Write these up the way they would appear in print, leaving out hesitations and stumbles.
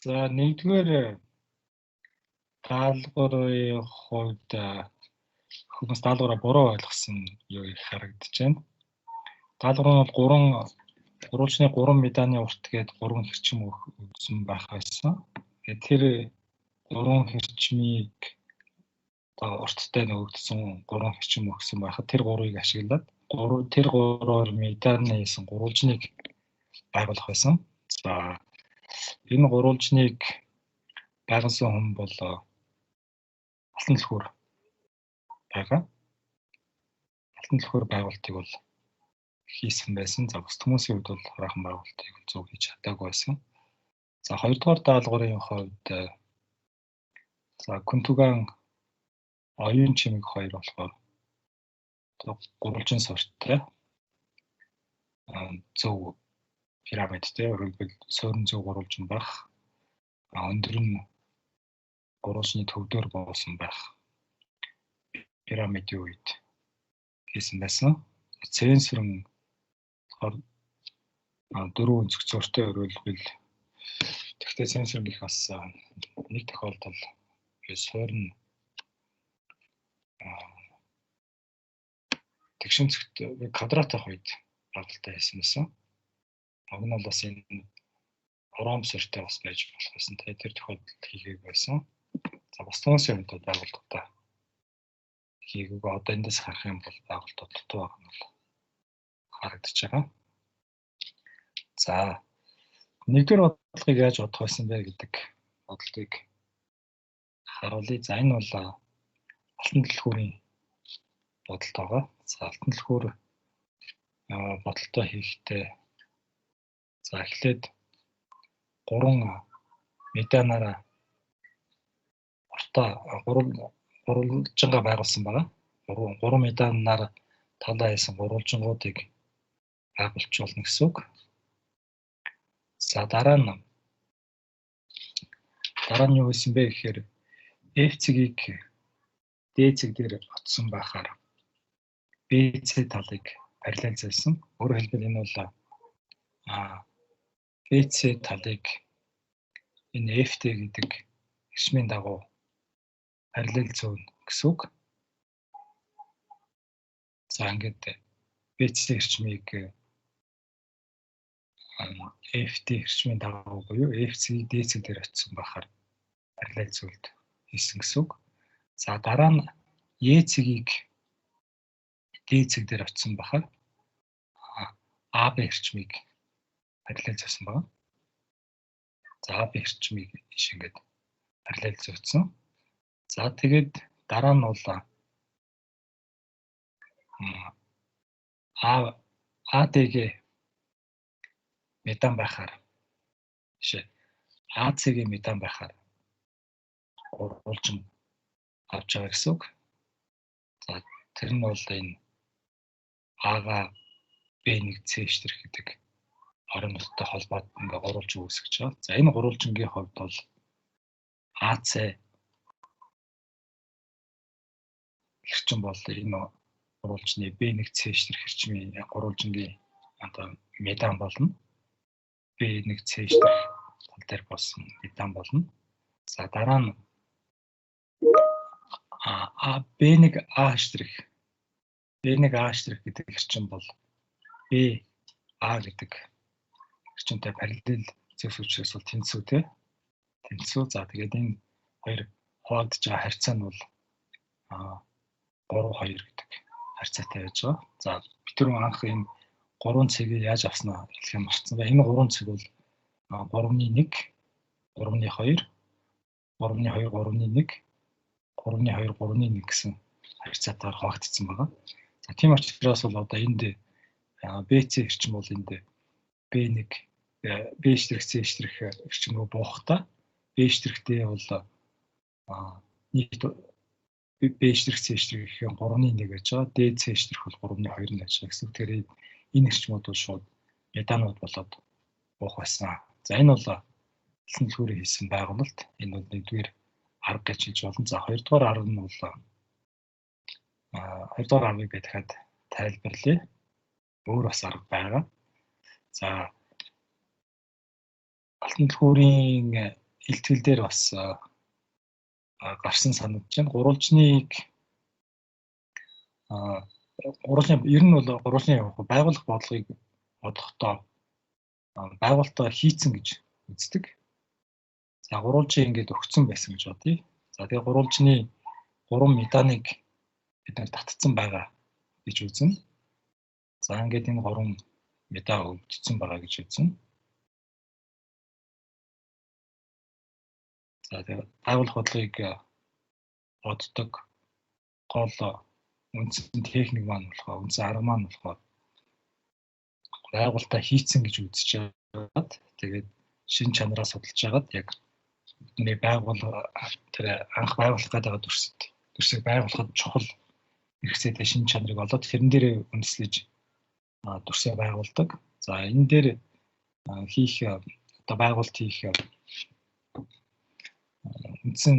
За нэгдүгээр даалгаврын хувьд хүмүүс даалгавраа буруу ойлгосон юу их харагдаж байна. Даалгавар нь бол гурвалжны 3 меданы урт гээд 3 хэрчим өгсөн байх байсан. Тэгээд тэр 3 хэрчмийг урттай нөгдсөн 3 хэрчим өгсөн байхад тэр 3-ыг ашиглаад тэр 3-оор меданы хийсэн гурвалжныг байгуулах байсан. За энэ гурвалжныг байгуулсан хүн бол Алтан түлхүүр байгаа. Алтан түлхүүр байгуулалтыг бол хийсэн байсан. За бус хүмүүсийн хувьд бол хараахан байгуулалтыг зөв хийж чадаагүй байсан. За хоёрдугаар даалгаврын хувьд за Күнтүган оюун чимэг 2 болохоор гурвалжин сурттай зөв пирамидтэй өөрөлдвөл суурин зөв гурвалжин байх. Өндөр нь гурвалжны төвдөр буусан байх. Пирамидын үед хийсэн байсан. Цэнсүрэн дөрвөн өнцөг зөртэй өрөөлбөл тэгтээ цэнсүрэн гэх бас нэг тохиолдол суурин тэгшинцэгт квадратах үед байгальтай хийсэн байсан. Уг нь бол бас энэ ромб сөртэй бас байж болох байсан. Тэр тохиолдолд хийгээг байсан. За бус хүмүүсийн хувьд байгууллагатай хийгээг одоо эндээс харах юм бол байгууллагууд дутуу байгаа нь бол харагдаж байгаа. За нэгдүгээр бодлогыг яаж бодох байсан бэ гэдэг бодлогыг харуулъя. За энэ бол Алтан түлхүүрийн бодолт байгаа. За Алтан түлхүүр бодолтоо хийхдээ за эхлээд 3 меданаараа гурвалжингаа байгуулсан байгаа. 3 меданаар талаа хийсэн гурвалжингуудыг байгуулжуулна гэсэн үг. За дараа нь юу хийсэн бэ гэхээр F цэгийг D цэг дээр оцсон байхаар BC талыг параллелизсэн. Өөрөөр хэлбэл энэ бол BC талыг энэ FT гэдэг хэрчмийн дагуу параллелизуун гэсэн үг. За ингээд BC хэрчмийг FT хэрчмийн дагуу буюу FC D цэг дээр очсон байхаар параллелизуулт хийсэн гэсэн үг. За дараа нь E цэгийг D цэг дээр очсон байхаар AB хэрчмийг параллелизуулсан байна. За AB хэрчмийг шингээд параллелизуулсан. За тэгээд дараа нь бол AD-г метан байхаар AC-г метан байхаар гурвалжин авч байгаа гэсэн үг. За тэр нь бол энэ А-га B1C гэдэг орон нуттай холбоод ингээ гурвалжин үүсгэж байгаа. За энэ гурвалжингийн хувьд бол AC хэрчим бол энэ гурвалжны B1C хэрчмийн гурвалжингийн одоо метан болно. B1C тал дээр болсон метан болно. За дараа нь B1A гэдэг хэрчим бол BA гэдэг хэрчимтэй параллел зөвс учраас бол тэнцүү тий. Тэнцүү. За тэгээд энэ хоёр хуваагдж байгаа харьцаа нь бол 3-2 гэдэг харьцаатай байж байгаа. За бид түрүү анх энэ 3 цэгийг яаж авснаа хэлэх юм марцсан бай. Энэ 3 цэг бол 3-1, 3-2, 3-2, 3-1, 3-2, 3-1 гэсэн харьцаатаар хуваагдсан байгаа. За тийм учраас бол одоо энд BC хэрчим бол энд B1 B-C хэрчимгөө буухтаа B-D бол нийт B-C гэхээр 3-1 гэж байгаа. D-C бол 3-2 гэж байгаа гэсэн. Тэгэхээр энэ хэрчмүүд бол шууд метанууд болоод буух байсан. За энэ бол Алтан түлхүүрийн хийсэн байгуулалт. Энэ бол нэгдүгээр арга гэж хэлж болно. За хоёрдугаар арга нь бол хоёрдугаар аргыг би дахиад тайлбарлая. Өөр бас арга байгаа. За Алтан түлхүүрийн илтгэл дээр бас гарсан санагдаж байна. Гурвалжныг ер нь бол гурвалжны байгуулах бодлогыг бодохдоо байгуулалтаа хийцэн гэж үздэг. За гурвалжийн ингээд өгцөн байсан гэж бодъё. За тэгээ гурвалжны 3 меданыг бид нар татцсан байгаа гэж үзнэ. За ингээд энэ 3 меда өгдсөн байгаа гэж үзнэ. За тэгээ байгуулах бодлогыг боддог гол үндсэн техник маань болохоор үндсэн арга маань болохоор байгуулалтаа хийцэн гэж үзэж байгаад тэгээд шин чанараа судалж байгаад яг бидний тэр анх байгуулах гэдэг төрсийг байгуулахад чухал хэрэгцээтэй шин чанарыг олоод тэрэн дээрээ үндэслэж төрсөө байгуулдаг. За энэ дээр хийх байгуулалт хийх үндсэн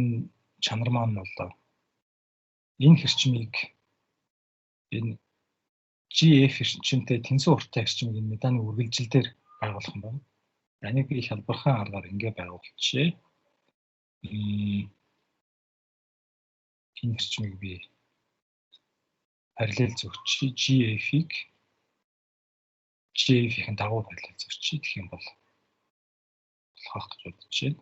чанар маань бол энэ хэрчмийг энэ GF эрчимтэй тэнцүү урттай эрчмийг энэ меданы үргэлжил дээр байгуулах юм байна. Энийг би хялбархан аргаар ингэ байгуулчихъя. Энэ эрчмийг би параллел зөрчиж GF-ийн дагуу параллел зөрчиж гэх юм бол болох гэж бодож байна.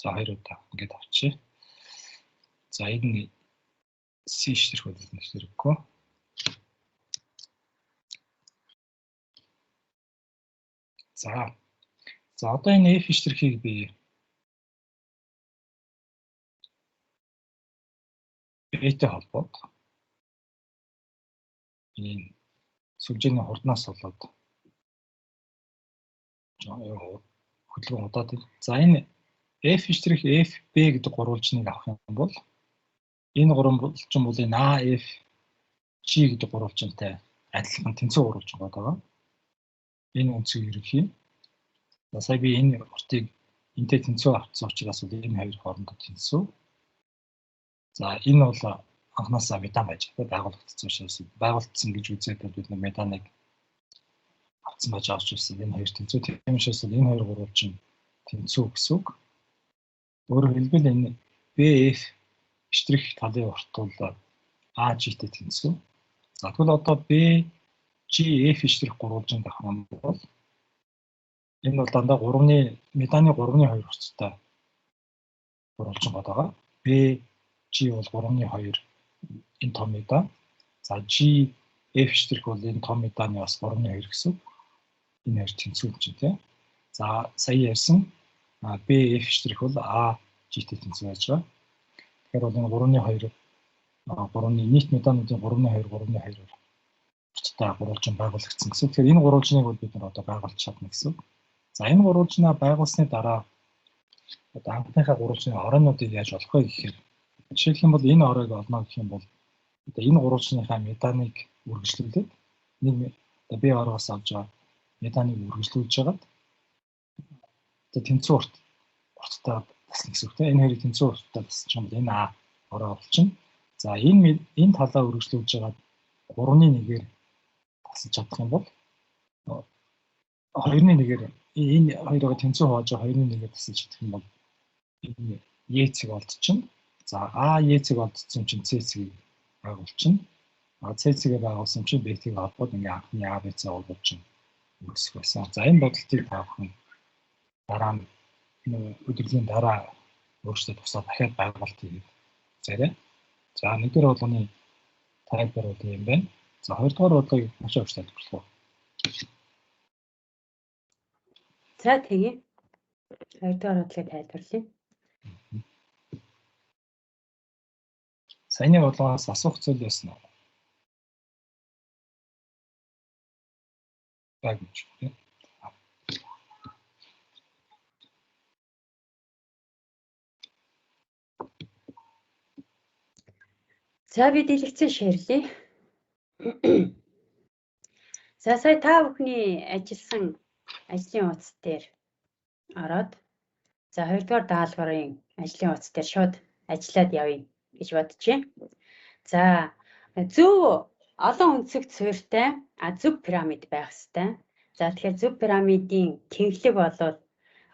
За хоёр удаа ингэж авчия. За энэ C штрих болоод нэрлэхгүй. За одоо энэ F штрихийг би B-тэй холбоод энэ сүлжээний хурднаас болоод хөдөлгөөн удаад. За энэ F штрих FB гэдэг гурвалжныг авах юм бол энэ гурвалжин бол энэ AF G гэдэг гурвалжинтай адилхан тэнцүү гурвалжин байгаа. Энэ үнцийг ерөнхий. За сая би энэ уртыг энтэй тэнцүү авцсан учраас энэ хоёр хоорондоо тэнцүү. За энэ бол анхнаасаа метан байж байгуулагдсан учраас байгуулагдсан гэж үзээд бид нар метаныг авцсан байж авч ирсэн. Энэ хоёр тэнцүү. Тийм учраас энэ хоёр гурвалжин тэнцүү гэсэн үг. Өөрөөр хэлбэл энэ BF штрих талын урт бол AG-тэй тэнцүү. За тэгвэл одоо BGF штрих гурвалжинд авах юм бол энэ бол дандаа меданы 3-ны 2 урттай гурвалжин байгаа. BG бол 3-ны 2 энэ том меда. За GF штрих бол энэ том меданы бас 3-ны 2 гэсэн. Энэ хоёр тэнцүү чинь тийм. За сая ярьсан BF штрих бол AG-тэй тэнцүү байж байгаа. Тэгэхээр бол энэ 3-ны нийт медануудын 3-ны 2 урттай гурвалжин байгуулагдсан гэсэн. Тэгэхээр энэ гурвалжныг бол бид нар одоо байгуулж чадна гэсэн. За энэ гурвалжнаа байгуулсны дараа одоо анхныхаа гурвалжны оройнуудыг яаж олох вэ гэхээр жишээлх юм бол энэ оройг олно гэх юм бол одоо энэ гурвалжныхаа меданыг үргэлжлүүлээд нэг B ороос авч байгаа меданыг үргэлжлүүлж хагаад одоо тэнцүү урттай тасна гэсэн үг тийм. Энэ хоёрыг тэнцүү урттай тасчих юм бол энэ А ороо болчихно. За энэ талаа үргэлжлүүлж хагаад 3-ны 1-ээр тасалж чадах юм бол 2-ны 1-ээр энэ хоёроо тэнцүү хувааж 2-ны 1-ээр тасалж чадах юм бол энэ Е-цэг олдчихно. За А-Е-цэг олдсон чинь С-цэгийг байгуулчихно. С-цэгээ байгуулсан чинь Б-цэгийг холбоод ингээ анхны А-Б-цэг олгож чинь үүсэх байсан. За энэ бодлтыг тавих нь дараа нь өдрийн дараа өөрсдөө тусаад дахиад байгуулалт хийх зэрэг. За нэгдүгээр болгоны тайлбар бол юм байна. За хоёрдугаар бодлогыг маш их тайлбарлах уу? За тэгье. Хоёрдугаар бодлогыг тайлбарлая. Саяны бодлогоос асуух зүйл байсан уу? Багч. За би дэлгэцэн шеэрлэе. За сая та бүхний ажилласан ажлын утас дээр ороод за хоёрдугаар даалгаврын ажлын утас дээр шууд ажиллаад явъя гэж бодчихъя. За зөв олон үндсэгт суурьтай зөв пирамид байх ёстой. За тэгэхээр зөв пирамидын тэнхлэг болвол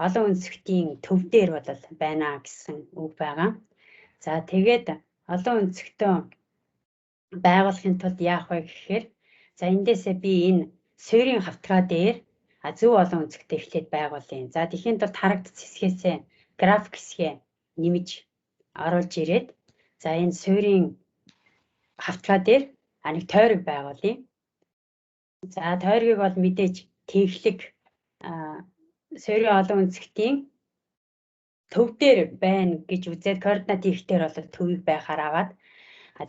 олон өнцгтийн төв дээр бол байна гэсэн үг байгаа. За тэгээд олон өнцгтөө байгуулахын тулд яах вэ гэхээр за эндээсээ би энэ суурийн хавтгай дээр зөв олон өнцгтэй эхлээд байгуулъя. За тэгэхээр тулд харагдц хэсгээсээ график хэсгээ нэмж оруулж ирээд за энэ суурийн хавтгай дээр нэг тойрог байгуулъя. За тойргийг бол мэдээж тэнхлэг суурийн олон өнцгтийн төв дээр байна гэж үзээд координат хийхдээ бол төвийг байхаар аваад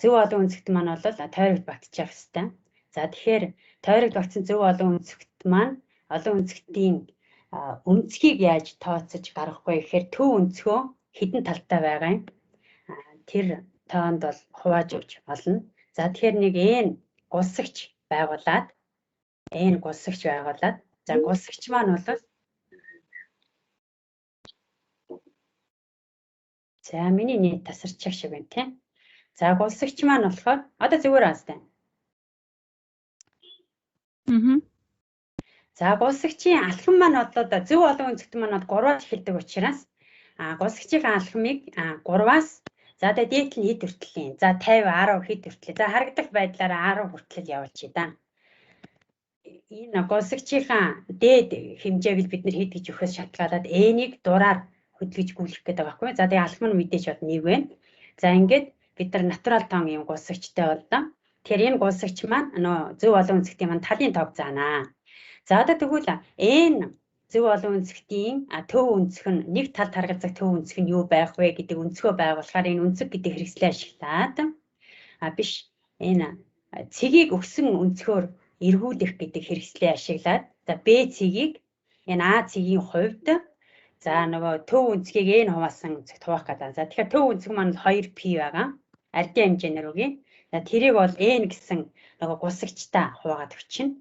зөв олон өнцгт маань бол тойрогт багтчих хэвээр. За тэгэхээр тойрогт багтсан зөв олон өнцгт маань олон өнцгтийн өнцгийг яаж тооцож гаргах вэ гэхээр төв өнцгөө хэдэн талтай байгаа юм. Тэр тоонд бол хувааж өгч болно. За тэгэхээр нэг энэ гулсагч байгуулад за гулсагч маань бол за миний нийт тасарчих шиг байна тийм. За гулсагч маань болохоор одоо зүгээр аастай. За гулсагчийн алхам маань одоо зөв олон өнцгт маань 3-аар эхэлдэг учраас гулсагчийн алхмыг 3-аас за дээд нь хэд хүртэл за 50 10 хэд хүртэл за харагдах байдлаараа 10 хүртэл явуулчих да. Энэ гулсагчийнхаа дээд хэмжээг бид нар хэд гэж өгөхөөс шалтгаалаад n-ийг дураар хөдөлгөж гүйлэх гэдэг байгаа байхгүй. За тэгээ алхам нь мэдээж бод 1 байна. За ингээд бид нар натурал тоон юм гулсагчтай боллоо. Тэгэхээр энэ гулсагч маань зөв олон өнцгтийн маань талын тоог заанаа. За одоо тэгвэл энэ зөв олон өнцгтийн төв өнцг нь нэг талд харгалзах төв өнцг нь юу байх вэ гэдэг өнцгөө байгуулахаар энэ өнцөг гэдэг хэрэгслээ ашиглаад биш энэ цэгийг өгсөн өнцгөөр эргүүлэх гэдэг хэрэгслээ ашиглаад за B цэгийг энэ А цэгийн хувьд за нөгөө төв өнцгийг n хуваасан өнцөгт хуваах гэдэг. За тэгэхээр төв өнцг маань 2p байгаа. Ардын хэмжээнээр үгүй. За тэрийг бол n гэсэн нөгөө гулсагчтай хуваагаад өчнө.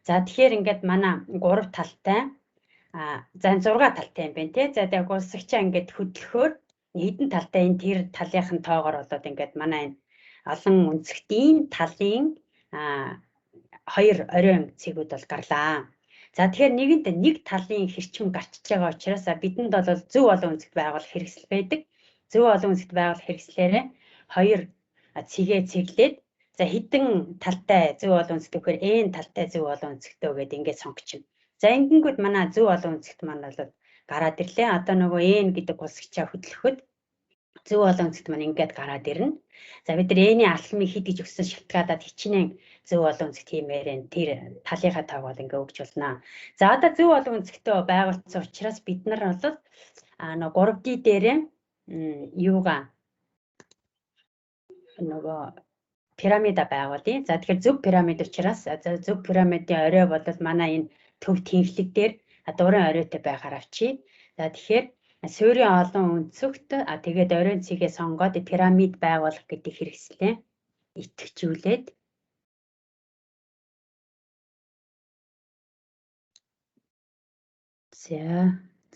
За тэгэхээр ингээд манай 3 талтай за 6 талтай юм байна тий. За тэгээ гулсагчаа ингээд хөдлөхөөр хэдэн талтай энэ тэр талынхын тоогоор болоод ингээд манай энэ олон өнцгтийн талын 2 оройн цэгүүд бол гарлаа. За тэгэхээр нэгэнд нэг талын хэрчим гарчиж байгаа учраас бидэнд бол зөв олон өнцгт байгуулах хэрэгсэл байдаг. Зөв олон өнцгт байгуулах хэрэгслээрээ 2 цэгээ цэглээд за хэдэн талтай зөв олон өнцгт гэхээр n талтай зөв олон өнцгтөө гэдэг ингээд сонгочихно. За ингэнгүүт манай зөв олон өнцгт маань бол гараад ирлээ. Одоо нөгөө n гэдэг гулсагчаа хөдлөхөд зөв олон өнцгт маань ингээд гараад ирнэ. За бид нар n-ийн алхмыг хэд гэж өгсөн шалтгаалаад хичнээн зөв олон өнцгт хиймээрэн тэр талынхаа тоог бол ингээд өгч болно. За одоо зөв олон өнцгтөө байгуулсан учраас бид нар бол нөгөө 3D дээрээ юугаа нөгөө пирамида байгуулъя. За тэгэхээр зөв пирамид учраас зөв пирамидын орой бол манай энэ төв тэнхлэг дээр дурын оройтой байхаар авчий. За тэгэхээр суурийн олон өнцөгт тэгээд оройн цэгээ сонгоод пирамид байгуулах гэдэг хэрэгслээ итгэжүүлээд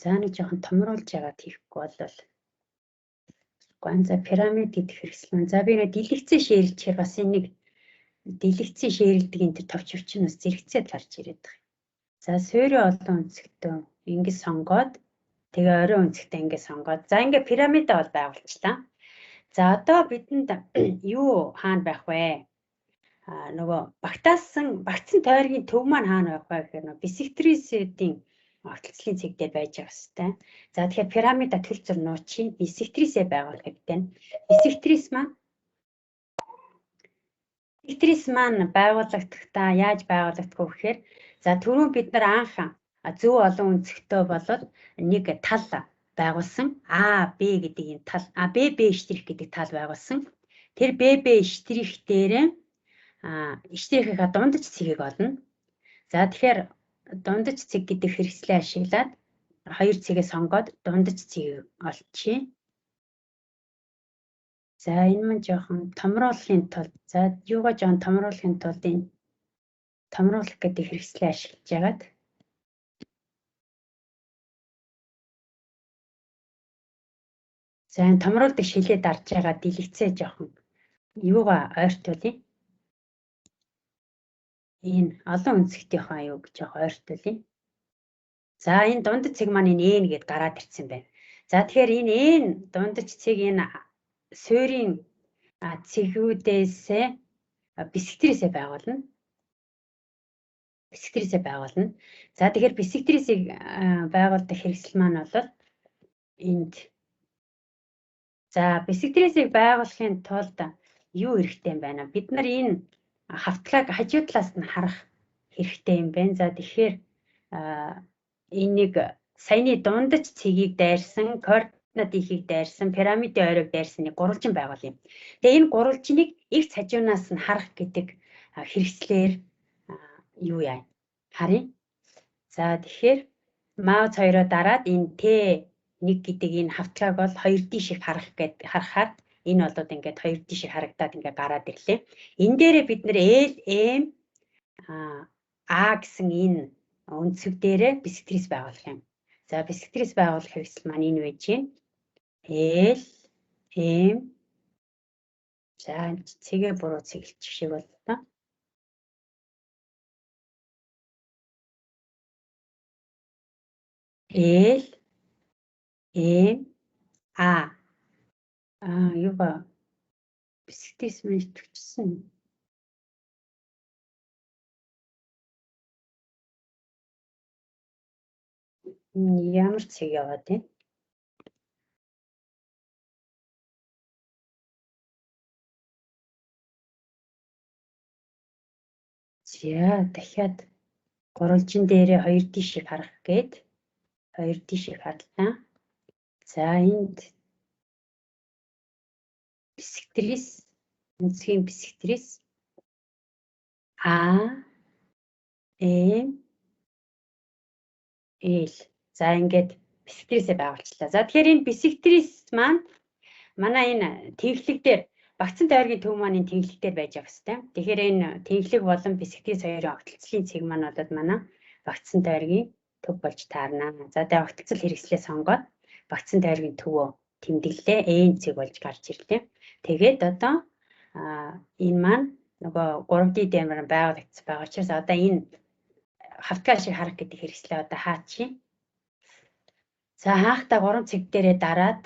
за нэг жоохон томруулж яагаад хийхгүй болвол за пирамид гэдэг хэрэгсэл маань за би нэг дэлгэцээ шэйрлэхээр бас энийг дэлгэцээ шэйрлдэг энэ төр товчвч нь бас зэрэгцээд гарч ирээд байгаа. За суурийн олон өнцгтөө ингэж сонгоод тэгээ оройн өнцгтээ ингэж сонгоод за ингээ пирамида бол байгуулчлаа. За одоо бидэнд юу хаана байх вэ? Нөгөө багтсан тойргийн төв маань хаана байх вэ гэхээр нөгөө бисектрисүүдийн огтлцлын цэг дээр байж байгаа хэвээр. За тэгэхээр пирамида төл зур нуучийн бисектрисээ байгуулах хэрэгтэй. Бисектрис маань байгуулагдахдаа яаж байгуулагдах вэ гэхээр за түрүүн бид нар анх зөв олон өнцгтөө болоод нэг тал байгуулсан А Б гэдэг энэ тал ББ штрих гэдэг тал байгуулсан. Тэр ББ штрих дээр штрихийнхаа дундаж цэгийг олно. За тэгэхээр дундаж цэг гэдэг хэрэгслээ ашиглаад 2 цэгээ сонгоод дундаж цэгийг олчихъя. За энэ маань жоохон томруулахын тулд за юугаа жоохон томруулахын тулд энэ томруулах гэдэг хэрэгслээ ашиглаж яагаад за энэ томруулдаг шилээ дарж байгаа дэлгэцээ жоохон юугаа ойртуулъя. энэ олон үнцгтийнхаа юу гэж ойртуулъя. За энэ дундаж цэг маань энэ гэд гараад ирсэн байна. За тэгэхээр энэ дундаж цэг энэ суурийн цэгүүдээс бисектрисээ байгуулна. За тэгэхээр бисектрисийг байгуулдаг хэрэгсэл маань бол энд. За бисектрисийг байгуулахын тулд юу хэрэгтэй юм байна? Бид нар энэ хавтлагыг хажуу талаас нь харах хэрэгтэй юм байна. За тэгэхээр энийг саяны дундаж цэгийг дайрсан, координат ихийг дайрсан, пирамидын ойрог дайрсан нэг гурвалжин байгуул юм. Тэгээ энэ гурвалжиныг x хажуунаас нь харах гэдэг хэрэгслээр юу яа? Харъя. За тэгэхээр маус 2-оо дараад энэ T1 гэдэг энэ хавтлагыг бол 2D шиг харахаар энэ болоод ингээд 2D шиг харагдаад ингээд гараад ирлээ. Энэ дээрээ бид нэр L, M, A гэсэн энэ үнцэг дээрээ бисектрис байгуулах юм. За бисектрис байгуулах хэрэгсэл маань энэ байж гин. L, M. За цэгээ буруу цэглэж шиг бол та. L, M, A. Юу ба бисектрис маань төгссөн. Ямар цэг яваад байна? За дахиад гурвалжин дээрээ 2D шиг харах гээд 2D шиг харлаа. За энд бисектрис, үнцгийн бисектрис A, M, L. За ингээд бисектрисээ байгуулчлаа. За тэгэхээр энэ бисектрис маань манай энэ тэнхлэг дээр багцсан тойргийн төв маань энэ тэнхлэг дээр байж байгаа хэвчтэй. Тэгэхээр энэ тэнхлэг болон бисектрис хоёрын огтлцлын цэг маань болоод манай багцсан тойргийн төв болж таарна. За тэгээ огтлцол хэрэгслээ сонгоод багцсан тойргийн төвөө тэмдэглээ. N цэг болж гарч ирлээ. Тэгээд одоо энэ маань нөгөө 3D дэмэр байгуулагдсан байгаа учраас одоо энэ хавтгай шиг харах гэдэг хэрэгслээ одоо хаачи. За хаахта 3 цэг дээрээ дараад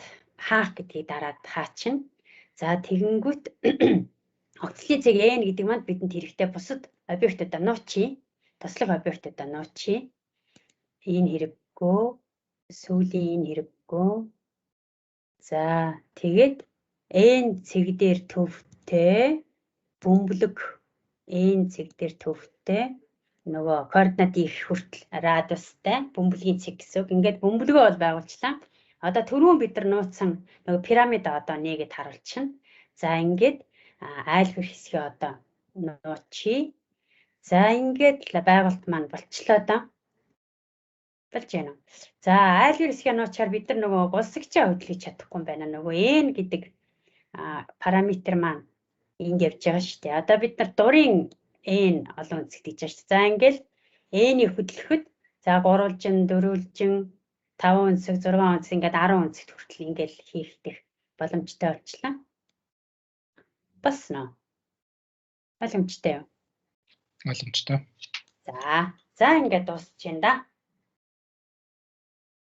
хаах гэдгийг дараад хаачна. За тэгэнгүүт огтлын цэг N гэдэг маань бидэнд хэрэгтэй бусад объектуудаа нуучи, тослог объектуудаа нуучи. Энэ хэрэггүй, сүүлийн энэ хэрэггүй. За тэгээд N цэг дээр төвтэй бөмбөлөг N цэг дээр төвтэй нөгөө координат их хүртэл радиустай бөмбөлгийн цэг гэсэн үг. Ингээд бөмбөлгөө бол байгуулчлаа. Одоо түрүүн бид нар нууцсан нөгөө пирамид одоо нэгэд харуулчихна. За ингээд айлхэр хэсгээ одоо нуучи. За ингээд байгуулт маань болчлоо доо. Болж байна уу? За айлхэр хэсгээ нуучаар бид нар нөгөө гулсагчаа хөдөлгөж чадахгүй юм байна. Нөгөө n гэдэг параметр маань энд явж байгаа шүү дээ. Одоо бид нар дурын n олон үнцэгт гэж байна шүү дээ. За ингээл n-ийг хөдлөхөд за 3-жин, 4-жин, 5 үнцэг, 6 үнцэг ингээд 10 үнцэгт хүртэл ингээл хийх боломжтой болчлаа. Басна. Боломжтой юу? Боломжтой. За ингээд дуусчихъя да.